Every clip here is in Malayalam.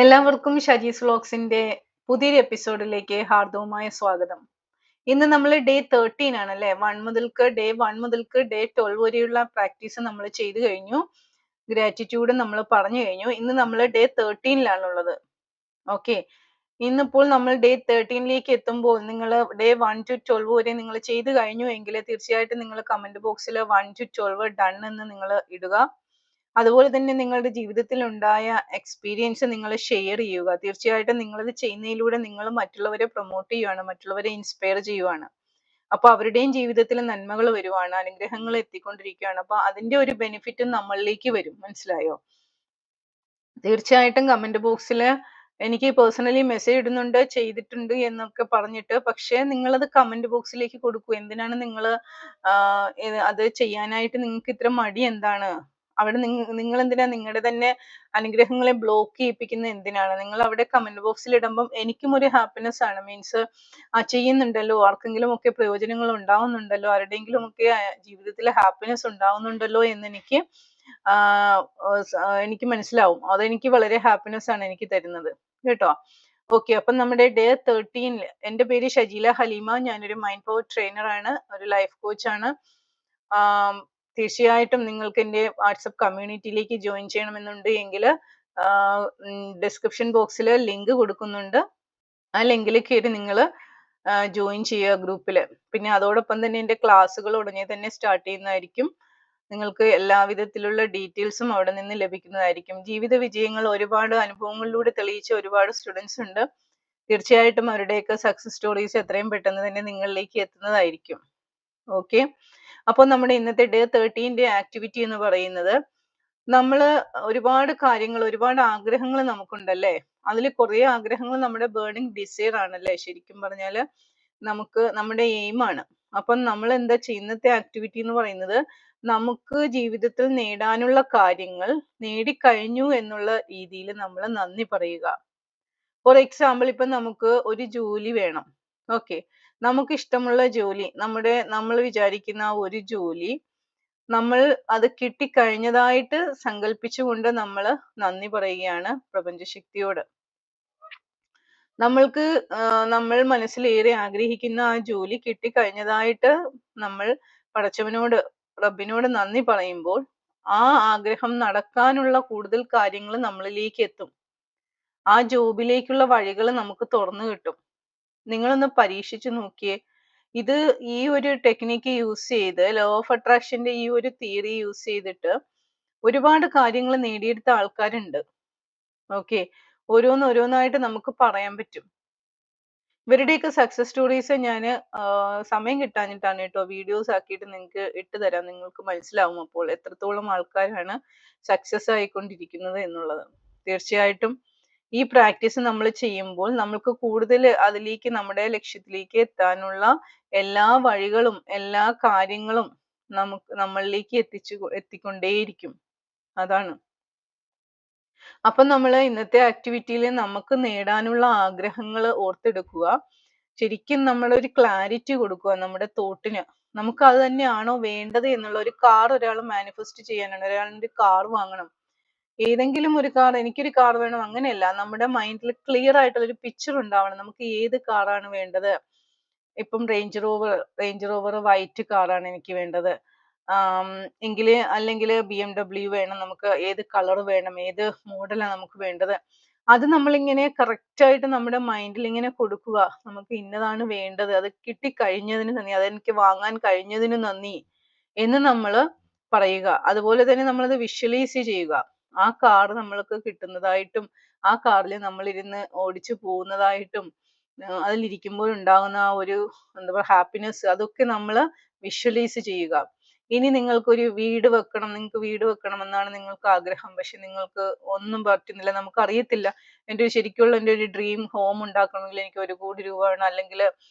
എല്ലാവർക്കും ഷജീസ് വ്ലോഗ്സിന്റെ പുതിയൊരു എപ്പിസോഡിലേക്ക് ഹാർദവമായ സ്വാഗതം. ഇന്ന് നമ്മൾ ഡേ 13 ആണ് അല്ലേ? ഡേ 1 മുതൽക്ക് ഡേ 12 വരെയുള്ള പ്രാക്ടീസ് നമ്മൾ ചെയ്തു കഴിഞ്ഞു. ഗ്രാറ്റിറ്റ്യൂഡ് നമ്മൾ പറഞ്ഞു കഴിഞ്ഞു. ഇന്ന് നമ്മൾ ഡേ 13 ഓക്കെ. ഇന്നിപ്പോൾ നമ്മൾ ഡേ 13 എത്തുമ്പോൾ നിങ്ങൾ ഡേ 1 to 12 വരെ നിങ്ങൾ ചെയ്തു കഴിഞ്ഞു എങ്കിൽ തീർച്ചയായിട്ടും നിങ്ങൾ കമന്റ് ബോക്സിൽ 1 to 12 ഡൺ എന്ന് നിങ്ങൾ ഇടുക. അതുപോലെ തന്നെ നിങ്ങളുടെ ജീവിതത്തിൽ ഉണ്ടായ എക്സ്പീരിയൻസ് നിങ്ങൾ ഷെയർ ചെയ്യുക. തീർച്ചയായിട്ടും നിങ്ങളിത് ചെയ്യുന്നതിലൂടെ നിങ്ങൾ മറ്റുള്ളവരെ പ്രൊമോട്ട് ചെയ്യുവാണ്, മറ്റുള്ളവരെ ഇൻസ്പയർ ചെയ്യുവാണ്. അപ്പൊ അവരുടെയും ജീവിതത്തിൽ നന്മകൾ വരുവാണ്, അനുഗ്രഹങ്ങൾ എത്തിക്കൊണ്ടിരിക്കുകയാണ്. അപ്പൊ അതിന്റെ ഒരു ബെനിഫിറ്റും നമ്മളിലേക്ക് വരും. മനസ്സിലായോ? തീർച്ചയായിട്ടും കമന്റ് ബോക്സിൽ എനിക്ക് പേഴ്സണലി മെസ്സേജ് ഇടുന്നുണ്ട്, ചെയ്തിട്ടുണ്ട് എന്നൊക്കെ പറഞ്ഞിട്ട്. പക്ഷേ നിങ്ങളത് കമന്റ് ബോക്സിലേക്ക് കൊടുക്കൂ. എന്തിനാണ് നിങ്ങൾ അത് ചെയ്യാനായിട്ട് നിങ്ങൾക്ക് ഇത്ര മടി? എന്താണ് അവിടെ? നിങ്ങൾ എന്തിനാ നിങ്ങളുടെ തന്നെ അനുഗ്രഹങ്ങളെ ബ്ലോക്ക് ചെയ്യിപ്പിക്കുന്നത്? എന്തിനാണ് നിങ്ങൾ അവിടെ കമന്റ് ബോക്സിൽ ഇടുമ്പം എനിക്കും ഒരു ഹാപ്പിനെസ് ആണ്. മീൻസ് ചെയ്യുന്നുണ്ടല്ലോ, ആർക്കെങ്കിലും ഒക്കെ പ്രയോജനങ്ങൾ ഉണ്ടാവുന്നുണ്ടല്ലോ, ആരുടെയെങ്കിലും ഒക്കെ ജീവിതത്തിൽ ഹാപ്പിനെസ് ഉണ്ടാവുന്നുണ്ടല്ലോ എന്ന് എനിക്ക് മനസ്സിലാവും. അതെനിക്ക് വളരെ ഹാപ്പിനെസ് ആണ് എനിക്ക് തരുന്നത് കേട്ടോ. ഓക്കെ, അപ്പം നമ്മുടെ ഡേ 13 എൻ്റെ പേര് ഷജീല ഹലീമ. ഞാനൊരു മൈൻഡ് പവർ ട്രെയിനർ ആണ്, ഒരു ലൈഫ് കോച്ച് ആണ്. തീർച്ചയായിട്ടും നിങ്ങൾക്ക് എൻ്റെ വാട്സപ്പ് കമ്മ്യൂണിറ്റിയിലേക്ക് ജോയിൻ ചെയ്യണമെന്നുണ്ട് എങ്കിൽ ഡിസ്ക്രിപ്ഷൻ ബോക്സിൽ ലിങ്ക് കൊടുക്കുന്നുണ്ട്. ആ ലിങ്കിൽ കയറി നിങ്ങൾ ജോയിൻ ചെയ്യുക ഗ്രൂപ്പിൽ. പിന്നെ അതോടൊപ്പം തന്നെ എൻ്റെ ക്ലാസ്സുകൾ ഉടനെ തന്നെ സ്റ്റാർട്ട് ചെയ്യുന്നതായിരിക്കും. നിങ്ങൾക്ക് എല്ലാവിധത്തിലുള്ള ഡീറ്റെയിൽസും അവിടെ നിന്ന് ലഭിക്കുന്നതായിരിക്കും. ജീവിത വിജയങ്ങൾ ഒരുപാട് അനുഭവങ്ങളിലൂടെ തെളിയിച്ച ഒരുപാട് സ്റ്റുഡൻസ് ഉണ്ട്. തീർച്ചയായിട്ടും അവരുടെയൊക്കെ സക്സസ് സ്റ്റോറീസ് എത്രയും പെട്ടെന്ന് തന്നെ നിങ്ങളിലേക്ക് എത്തുന്നതായിരിക്കും. ഓക്കെ, അപ്പോൾ നമ്മുടെ ഇന്നത്തെ ഡേ 13 ആക്ടിവിറ്റി എന്ന് പറയുന്നത്, നമ്മൾ ഒരുപാട് കാര്യങ്ങൾ, ഒരുപാട് ആഗ്രഹങ്ങൾ നമുക്കുണ്ടല്ലേ. അതിൽ കുറേ ആഗ്രഹങ്ങൾ നമ്മുടെ ബേണിംഗ് ഡിസയർ ആണല്ലേ. ശരിക്കും പറഞ്ഞാൽ നമുക്ക് നമ്മുടെ എയിം ആണ്. അപ്പം നമ്മൾ എന്താ ചെയ്യുന്നത്തെ ആക്ടിവിറ്റി എന്ന് പറയുന്നത്, നമുക്ക് ജീവിതത്തിൽ നേടാനുള്ള കാര്യങ്ങൾ നേടിക്കഴിഞ്ഞു എന്നുള്ള രീതിയിൽ നമ്മൾ നന്ദി പറയുക. ഫോർ എക്സാമ്പിൾ, ഇപ്പം നമുക്ക് ഒരു ജോലി വേണം. ഓക്കെ, നമുക്ക് ഇഷ്ടമുള്ള ജോലി, നമ്മൾ വിചാരിക്കുന്ന ആ ഒരു ജോലി നമ്മൾ അത് കിട്ടിക്കഴിഞ്ഞതായിട്ട് സങ്കല്പിച്ചുകൊണ്ട് നമ്മൾ നന്ദി പറയുകയാണ് പ്രപഞ്ചശക്തിയോട്. നമ്മൾ മനസ്സിലേറെ ആഗ്രഹിക്കുന്ന ആ ജോലി കിട്ടിക്കഴിഞ്ഞതായിട്ട് നമ്മൾ പടച്ചവനോട്, റബ്ബിനോട് നന്ദി പറയുമ്പോൾ ആ ആഗ്രഹം നടക്കാനുള്ള കൂടുതൽ കാര്യങ്ങൾ നമ്മളിലേക്ക് എത്തും. ആ ജോബിലേക്കുള്ള വഴികൾ നമുക്ക് തുറന്നു കിട്ടും. നിങ്ങളൊന്ന് പരീക്ഷിച്ചു നോക്കിയേ. ഈ ഒരു ടെക്നിക്ക് യൂസ് ചെയ്ത്, ലോ ഓഫ് അട്രാക്ഷന്റെ ഈ ഒരു തിയറി യൂസ് ചെയ്തിട്ട് ഒരുപാട് കാര്യങ്ങൾ നേടിയെടുത്ത ആൾക്കാരുണ്ട്. ഓക്കെ, ഓരോന്നായിട്ട് നമുക്ക് പറയാൻ പറ്റും. ഇവരുടെയൊക്കെ സക്സസ് സ്റ്റോറീസ് ഞാൻ സമയം കിട്ടാഞ്ഞിട്ടാണ് കേട്ടോ വീഡിയോസ് ആക്കിയിട്ട് നിങ്ങൾക്ക് ഇട്ട് തരാം. നിങ്ങൾക്ക് മനസ്സിലാവും അപ്പോൾ എത്രത്തോളം ആൾക്കാരാണ് സക്സസ് ആയിക്കൊണ്ടിരിക്കുന്നത് എന്നുള്ളത്. തീർച്ചയായിട്ടും ഈ പ്രാക്ടീസ് നമ്മൾ ചെയ്യുമ്പോൾ നമുക്ക് കൂടുതൽ അതിലേക്ക്, നമ്മുടെ ലക്ഷ്യത്തിലേക്ക് എത്താനുള്ള എല്ലാ വഴികളും എല്ലാ കാര്യങ്ങളും നമ്മളിലേക്ക് എത്തിക്കൊണ്ടേയിരിക്കും. അതാണ്. അപ്പൊ നമ്മൾ ഇന്നത്തെ ആക്ടിവിറ്റിയിൽ നമുക്ക് നേടാനുള്ള ആഗ്രഹങ്ങൾ ഓർത്തെടുക്കുക. ശരിക്കും നമ്മളൊരു ക്ലാരിറ്റി കൊടുക്കുക നമ്മുടെ തോട്ടിന്. നമുക്ക് അത് തന്നെയാണോ വേണ്ടത് എന്നുള്ള ഒരു കാർ ഒരാൾ മാനിഫെസ്റ്റ് ചെയ്യാനാണ്. ഒരാളിന്റെ കാർ വാങ്ങണം, ഏതെങ്കിലും ഒരു കാർ, എനിക്കൊരു കാർ വേണം അങ്ങനെയല്ല. നമ്മുടെ മൈൻഡിൽ ക്ലിയർ ആയിട്ടുള്ള ഒരു പിക്ചർ ഉണ്ടാവണം. നമുക്ക് ഏത് കാറാണ് വേണ്ടത്? ഇപ്പം റേഞ്ച് റോവർ വൈറ്റ് കാറാണ് എനിക്ക് വേണ്ടത്. അല്ലെങ്കിൽ BMW വേണം. നമുക്ക് ഏത് കളർ വേണം, ഏത് മോഡലാണ് നമുക്ക് വേണ്ടത്? അത് നമ്മളിങ്ങനെ കറക്റ്റ് ആയിട്ട് നമ്മുടെ മൈൻഡിൽ ഇങ്ങനെ കൊടുക്കുക. നമുക്ക് ഇന്നതാണ് വേണ്ടത്, അത് കിട്ടിക്കഴിഞ്ഞതിന് നന്ദി, അതെനിക്ക് വാങ്ങാൻ കഴിഞ്ഞതിന് നന്ദി എന്ന് നമ്മൾ പറയുക. അതുപോലെ തന്നെ നമ്മളത് വിഷ്വലൈസ് ചെയ്യുക. ആ കാർ നമ്മൾക്ക് കിട്ടുന്നതായിട്ടും ആ കാറിൽ നമ്മളിരുന്ന് ഓടിച്ചു പോകുന്നതായിട്ടും അതിലിരിക്കുമ്പോൾ ഉണ്ടാകുന്ന ആ ഒരു എന്താ പറയുക ഹാപ്പിനെസ്, അതൊക്കെ നമ്മൾ വിഷ്വലൈസ് ചെയ്യുക. ഇനി നിങ്ങൾക്കൊരു വീട് വെക്കണം, നിങ്ങൾക്ക് വീട് വെക്കണമെന്നാണ് നിങ്ങൾക്ക് ആഗ്രഹം. പക്ഷെ നിങ്ങൾക്ക് ഒന്നും പറ്റുന്നില്ല, നമുക്കറിയത്തില്ല. ശരിക്കുള്ള എൻ്റെ ഒരു ഡ്രീം ഹോം ഉണ്ടാക്കണമെങ്കിൽ എനിക്ക് 1 കോടി രൂപ വേണം, അല്ലെങ്കിൽ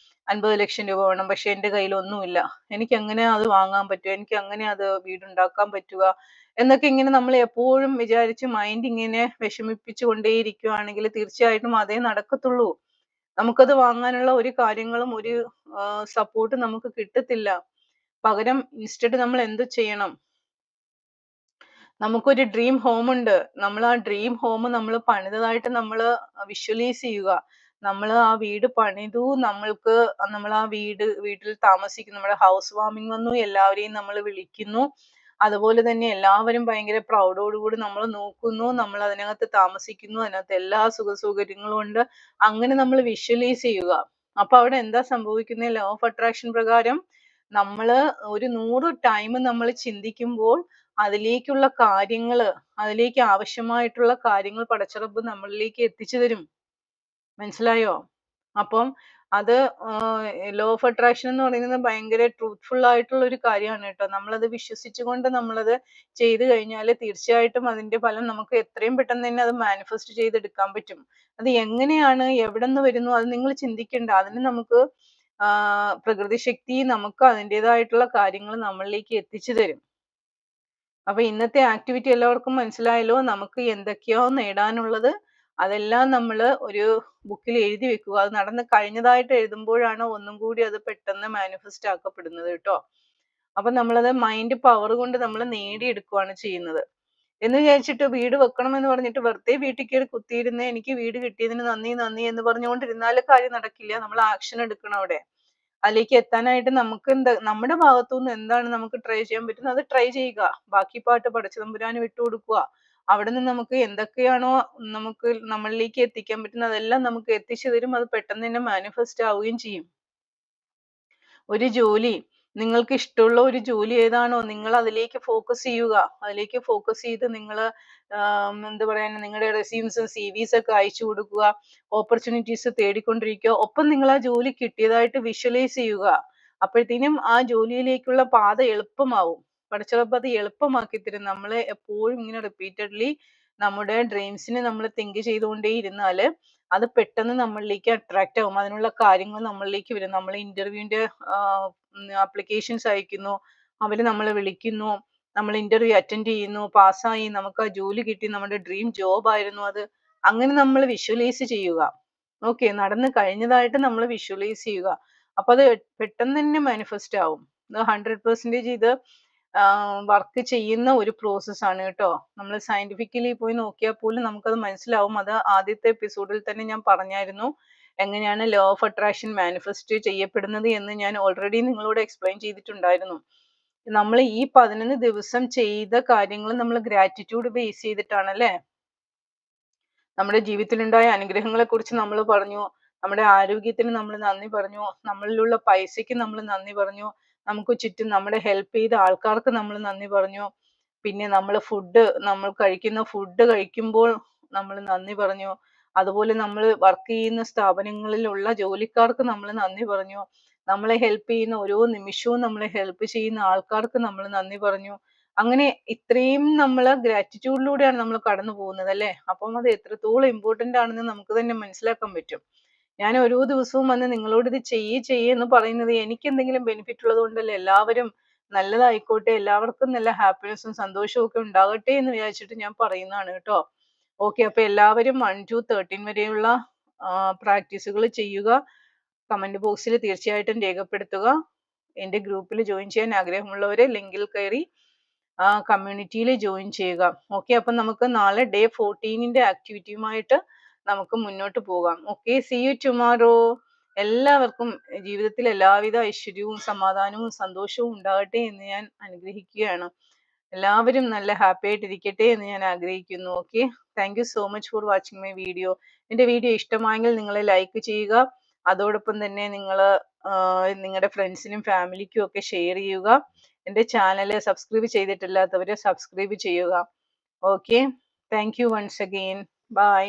50 ലക്ഷം രൂപ വേണം. പക്ഷെ എൻ്റെ കയ്യിൽ ഒന്നുമില്ല. എനിക്ക് എങ്ങനെ അത് വാങ്ങാൻ പറ്റുക? എനിക്ക് അങ്ങനെ അത് വീടുണ്ടാക്കാൻ പറ്റുക? എന്നൊക്കെ ഇങ്ങനെ നമ്മൾ എപ്പോഴും വിചാരിച്ച് മൈൻഡ് ഇങ്ങനെ വിഷമിപ്പിച്ചു കൊണ്ടേയിരിക്കുകയാണെങ്കിൽ തീർച്ചയായിട്ടും അതേ നടക്കത്തുള്ളൂ. നമുക്കത് വാങ്ങാനുള്ള ഒരു കാര്യങ്ങളും ഒരു സപ്പോർട്ട് നമുക്ക് കിട്ടത്തില്ല. പകരം ഇൻസ്റ്റഡ് നമ്മൾ എന്ത് ചെയ്യണം? നമുക്കൊരു ഡ്രീം ഹോം ഉണ്ട്. നമ്മൾ ആ ഡ്രീം ഹോം നമ്മൾ പണിതതായിട്ട് നമ്മൾ വിഷ്വലൈസ് ചെയ്യുക. നമ്മൾ ആ വീട് പണിതു, നമ്മൾ ആ വീട്ടിൽ താമസിക്കുന്നു. നമ്മുടെ ഹൗസ് വാമിംഗ് വന്നു, എല്ലാവരെയും നമ്മൾ വിളിക്കുന്നു. അതുപോലെ തന്നെ എല്ലാവരും ഭയങ്കര പ്രൗഡോടുകൂടി നമ്മൾ നോക്കുന്നു. നമ്മൾ അതിനകത്ത് താമസിക്കുന്നു. അതിനകത്ത് എല്ലാ സുഖസൗകര്യങ്ങളും ഉണ്ട്. അങ്ങനെ നമ്മൾ വിഷ്വലൈസ് ചെയ്യുക. അപ്പൊ അവിടെ എന്താ സംഭവിക്കുന്നത്? ലോ ഓഫ് അട്രാക്ഷൻ പ്രകാരം നമ്മള് ഒരു 100 ടൈം നമ്മൾ ചിന്തിക്കുമ്പോൾ അതിലേക്ക് ആവശ്യമായിട്ടുള്ള കാര്യങ്ങൾ പടച്ചറബ് നമ്മളിലേക്ക് എത്തിച്ചു തരും. മനസ്സിലായോ? അപ്പം അത് ലോ ഓഫ് അട്രാക്ഷൻ എന്ന് പറയുന്നത് ഭയങ്കര ട്രൂത്ത്ഫുൾ ആയിട്ടുള്ള ഒരു കാര്യമാണ് കേട്ടോ. നമ്മളത് വിശ്വസിച്ചുകൊണ്ട് നമ്മളത് ചെയ്തു കഴിഞ്ഞാൽ തീർച്ചയായിട്ടും അതിന്റെ ഫലം നമുക്ക് എത്രയും പെട്ടെന്ന് തന്നെ അത് മാനിഫെസ്റ്റ് ചെയ്തെടുക്കാൻ പറ്റും. അത് എങ്ങനെയാണ്, എവിടെ നിന്ന് വരുന്നു, അത് നിങ്ങൾ ചിന്തിക്കണ്ട. അതിന് നമുക്ക് പ്രകൃതി ശക്തി നമുക്ക് അതിൻ്റെതായിട്ടുള്ള കാര്യങ്ങൾ നമ്മളിലേക്ക് എത്തിച്ചു തരും. അപ്പൊ ഇന്നത്തെ ആക്ടിവിറ്റി എല്ലാവർക്കും മനസ്സിലായല്ലോ. നമുക്ക് എന്തൊക്കെയോ നേടാനുള്ളത് അതെല്ലാം നമ്മൾ ഒരു ബുക്കിൽ എഴുതി വെക്കുക. അത് നടന്ന് കഴിഞ്ഞതായിട്ട് എഴുതുമ്പോഴാണ് ഒന്നും കൂടി അത് പെട്ടെന്ന് മാനിഫെസ്റ്റ് ആക്കപ്പെടുന്നത് കേട്ടോ. അപ്പൊ നമ്മളത് മൈൻഡ് പവർ കൊണ്ട് നമ്മൾ നേടിയെടുക്കുകയാണ് ചെയ്യുന്നത്. എന്ന് വിചാരിച്ചിട്ട് വീട് വെക്കണം എന്ന് പറഞ്ഞിട്ട് വെറുതെ വീട്ടിൽ കയറി കുത്തിയിരുന്ന് എനിക്ക് വീട് കിട്ടിയതിന് നന്ദി നന്ദി എന്ന് പറഞ്ഞുകൊണ്ടിരുന്നാല് കാര്യം നടക്കില്ല. നമ്മൾ ആക്ഷൻ എടുക്കണം അവിടെ. അതിലേക്ക് എത്താനായിട്ട് നമുക്ക് നമ്മുടെ ഭാഗത്തുനിന്ന് എന്താണ് നമുക്ക് ട്രൈ ചെയ്യാൻ പറ്റുന്നത് അത് ട്രൈ ചെയ്യുക. ബാക്കി പാട്ട് പടച്ചതമ്പുരാന് വിട്ടുകൊടുക്കുക. അവിടെ നിന്ന് നമുക്ക് എന്തൊക്കെയാണോ നമുക്ക് നമ്മളിലേക്ക് എത്തിക്കാൻ പറ്റുന്നത് അതെല്ലാം നമുക്ക് എത്തിച്ചു തരും. അത് പെട്ടെന്ന് തന്നെ മാനിഫെസ്റ്റ് ആവുകയും ചെയ്യും. ഒരു ജോലി, നിങ്ങൾക്ക് ഇഷ്ടമുള്ള ഒരു ജോലി ഏതാണോ നിങ്ങൾ അതിലേക്ക് ഫോക്കസ് ചെയ്യുക. അതിലേക്ക് ഫോക്കസ് ചെയ്ത് നിങ്ങൾ എന്താ പറയാ, നിങ്ങളുടെ റെസ്യൂംസും CVs ഒക്കെ അയച്ചു കൊടുക്കുക. ഓപ്പർച്യൂണിറ്റീസ് തേടിക്കൊണ്ടിരിക്കുക. ഒപ്പം നിങ്ങൾ ആ ജോലി കിട്ടിയതായിട്ട് വിഷ്വലൈസ് ചെയ്യുക. അപ്പോഴത്തേനും ആ ജോലിയിലേക്കുള്ള പാത എളുപ്പമാവും. പടച്ചറബ് അത് എളുപ്പമാക്കി തരും. നമ്മൾ എപ്പോഴും ഇങ്ങനെ റിപ്പീറ്റഡ്ലി നമ്മുടെ ഡ്രീംസിനെ നമ്മൾ തിങ്ക് ചെയ്തുകൊണ്ടേ ഇരുന്നാല് അത് പെട്ടെന്ന് നമ്മളിലേക്ക് അട്രാക്റ്റ് ആവും. അതിനുള്ള കാര്യങ്ങൾ നമ്മളിലേക്ക് വരും. നമ്മൾ ഇന്റർവ്യൂവിന്റെ ആപ്ലിക്കേഷൻസ് അയക്കുന്നു, അവര് നമ്മളെ വിളിക്കുന്നു, നമ്മൾ ഇന്റർവ്യൂ അറ്റൻഡ് ചെയ്യുന്നു, പാസ്സായി, നമുക്ക് ആ ജോലി കിട്ടി, നമ്മുടെ ഡ്രീം ജോബ് ആയിരുന്നു അത്. അങ്ങനെ നമ്മൾ വിഷ്വലൈസ് ചെയ്യുക. ഓക്കെ, നടന്നു കഴിഞ്ഞതായിട്ട് നമ്മൾ വിഷ്വലൈസ് ചെയ്യുക. അപ്പൊ അത് പെട്ടെന്ന് തന്നെ മാനിഫെസ്റ്റ് ആവും. 100% ഇത് വർക്ക് ചെയ്യുന്ന ഒരു പ്രോസസ് ആണ് കേട്ടോ. നമ്മൾ സയന്റിഫിക്കലി പോയി നോക്കിയാൽ പോലും നമുക്കത് മനസ്സിലാവും. അത് ആദ്യത്തെ എപ്പിസോഡിൽ തന്നെ ഞാൻ പറഞ്ഞായിരുന്നു എങ്ങനെയാണ് ലോ ഓഫ് അട്രാക്ഷൻ മാനിഫെസ്റ്റ് ചെയ്യപ്പെടുന്നത് എന്ന് ഞാൻ ഓൾറെഡി നിങ്ങളോട് എക്സ്പ്ലെയിൻ ചെയ്തിട്ടുണ്ടായിരുന്നു. നമ്മൾ ഈ 11 ദിവസം ചെയ്ത കാര്യങ്ങൾ നമ്മൾ ഗ്രാറ്റിറ്റ്യൂഡ് ബേസ് ചെയ്തിട്ടാണ് അല്ലേ. നമ്മുടെ ജീവിതത്തിലുണ്ടായ അനുഗ്രഹങ്ങളെ കുറിച്ച് നമ്മൾ പറഞ്ഞു. നമ്മുടെ ആരോഗ്യത്തിന് നമ്മൾ നന്ദി പറഞ്ഞു. നമ്മളിലുള്ള പൈസയ്ക്ക് നമ്മൾ നന്ദി പറഞ്ഞു. നമുക്ക് ചുറ്റും നമ്മളെ ഹെൽപ്പ് ചെയ്ത ആൾക്കാർക്ക് നമ്മൾ നന്ദി പറഞ്ഞു. പിന്നെ നമ്മൾ കഴിക്കുന്ന ഫുഡ് കഴിക്കുമ്പോൾ നമ്മൾ നന്ദി പറഞ്ഞു. അതുപോലെ നമ്മൾ വർക്ക് ചെയ്യുന്ന സ്ഥാപനങ്ങളിലുള്ള ജോലിക്കാർക്ക് നമ്മൾ നന്ദി പറഞ്ഞു. നമ്മളെ ഹെൽപ്പ് ചെയ്യുന്ന ഓരോ നിമിഷവും നമ്മളെ ഹെൽപ്പ് ചെയ്യുന്ന ആൾക്കാർക്ക് നമ്മൾ നന്ദി പറഞ്ഞു. അങ്ങനെ ഇത്രയും നമ്മൾ ഗ്രാറ്റിറ്റ്യൂഡിലൂടെയാണ് നമ്മൾ കടന്നു പോകുന്നത് അല്ലേ. അപ്പം അത് എത്രത്തോളം ഇമ്പോർട്ടന്റ് ആണെന്ന് നമുക്ക് തന്നെ മനസ്സിലാക്കാൻ പറ്റും. ഞാൻ ഓരോ ദിവസവും വന്ന് നിങ്ങളോട് ഇത് ചെയ്യ് എന്ന് പറയുന്നത് എനിക്ക് എന്തെങ്കിലും ബെനിഫിറ്റ് ഉള്ളത് കൊണ്ടല്ല. എല്ലാവരും നല്ലതായിക്കോട്ടെ, എല്ലാവർക്കും നല്ല ഹാപ്പിനെസ്സും സന്തോഷവും ഒക്കെ ഉണ്ടാകട്ടെ എന്ന് വിചാരിച്ചിട്ട് ഞാൻ പറയുന്നതാണ് കേട്ടോ. ഓക്കെ, അപ്പൊ എല്ലാവരും 1 to 13 വരെയുള്ള പ്രാക്ടീസുകൾ ചെയ്യുക. കമന്റ് ബോക്സിൽ തീർച്ചയായിട്ടും രേഖപ്പെടുത്തുക. എന്റെ ഗ്രൂപ്പിൽ ജോയിൻ ചെയ്യാൻ ആഗ്രഹമുള്ളവരെ ലിങ്കിൽ കയറി കമ്മ്യൂണിറ്റിയിൽ ജോയിൻ ചെയ്യുക. ഓക്കെ, അപ്പൊ നമുക്ക് നാളെ ഡേ 14ന്റെ ആക്ടിവിറ്റിയുമായിട്ട് നമുക്ക് മുന്നോട്ട് പോകാം. Okay, see you tomorrow. എല്ലാവർക്കും ജീവിതത്തിൽ എല്ലാവിധ ഐശ്വര്യവും സമാധാനവും സന്തോഷവും ഉണ്ടാകട്ടെ എന്ന് ഞാൻ അനുഗ്രഹിക്കുകയാണ്. എല്ലാവരും നല്ല ഹാപ്പി ആയിട്ടിരിക്കട്ടെ എന്ന് ഞാൻ ആഗ്രഹിക്കുന്നു. Okay, thank you so much for watching my video. എൻ്റെ വീഡിയോ ഇഷ്ടമായെങ്കിൽ നിങ്ങൾ ലൈക്ക് ചെയ്യുക. അതോടൊപ്പം തന്നെ നിങ്ങൾ നിങ്ങളുടെ ഫ്രണ്ട്സിനും ഫാമിലിക്കും ഒക്കെ ഷെയർ ചെയ്യുക. എൻ്റെ ചാനൽ സബ്സ്ക്രൈബ് ചെയ്തിട്ടില്ലാത്തവരെ സബ്സ്ക്രൈബ് ചെയ്യുക. Okay, thank you once again. By.